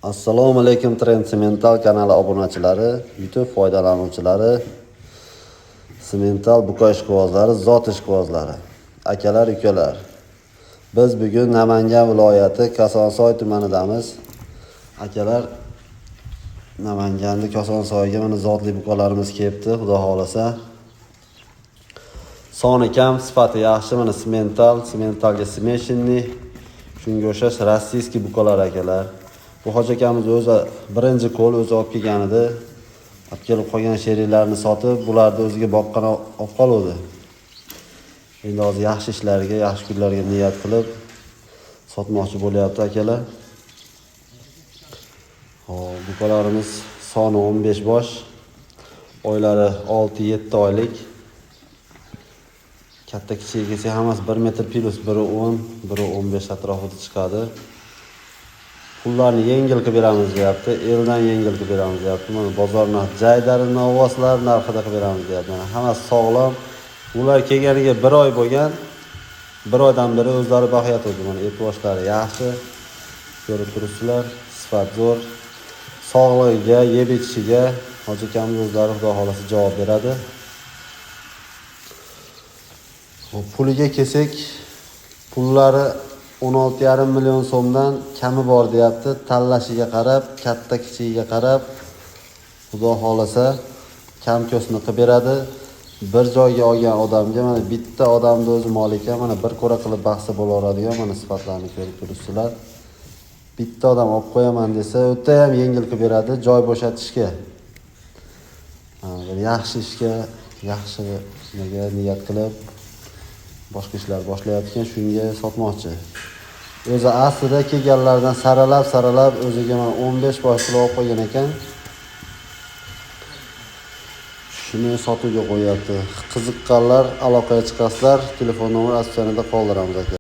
Assalomu alaykum Trend kanali obunachilari, YouTube foydalanuvchilari, Simental buqa ishqibozlari, zot ishqibozlari, akalar, ukalar. Biz bugun Namangan viloyati Kosonsoy tumanidamiz. Akalar, Namanganda Kosonsoyga mana zotli buqalarimiz kelibdi, xudo xolasa. Soni kam, sifati yaxshi, mana Simentalga smeshinni, shunga o'xshash rossiyskiy buqalar akalar. Bu hoji akamiz o'zi birinchi qo'l o'zi olib kelgan edi. Olib kelib qolgan sheriklarni sotib, bularni o'ziga boqqan olib qoldi. Endi hozir yaxshi ishlarga, yaxshi kunlarga niyat qilib sotmoqchi bo'lyapti akalar. Hop, buqalarimiz soni 15 bosh, oylari 6-7 oylik. Katta kichik kelsa hammasi 1 metr plus, biri 10, biri 15 atrofida chiqadi. Pullarni yengil qilib beramiz deyapti. Eldan yengil qilib beramiz deyapti. Mana bozorni jaydari novvoslar narxida qilib beramiz deyapti. Mana hammasi sog'lom. Ular kelganiga 1 oy bo'lgan. 1 oydan beri o'zlari baxyat o'zi. Mana et boshlari yaxshi. Ko'rib turibsizlar, sifat zo'r. Sog'ligiga, yeb ichishiga hoji akamiz o'zlari xudo xolasa javob beradi. Hop, puliga kelsak, pullari 16,5 million so'mdan kami bor deyapti. Tanlashiga qarab, katta kichigiga qarab, xudo xolasa kam ko'sni qilib beradi. Bir joyga olgan odamga, mana bitta odamni o'zi molika, mana bir ko'ra qilib bahsa bo'laveradigan mana sifatlarni ko'rib turibsizlar. Bitta odam olib qo'yaman desa, o'ta ham yengil qilib beradi, joy bo'shatishga. Bir yaxshi ishga, yaxshi niyat qilib boshqa ishlar boshlayotgan, shunga sotmoqchi. O'zi aslida kelganlardan saralab o'ziga mana 15 bosh pul olib qo'ygan ekan. Shuni sotuvga qo'yapti. Qiziqqanlar aloqaga chiqasizlar. Telefon nomeri asl joyida qoldiramiz aka.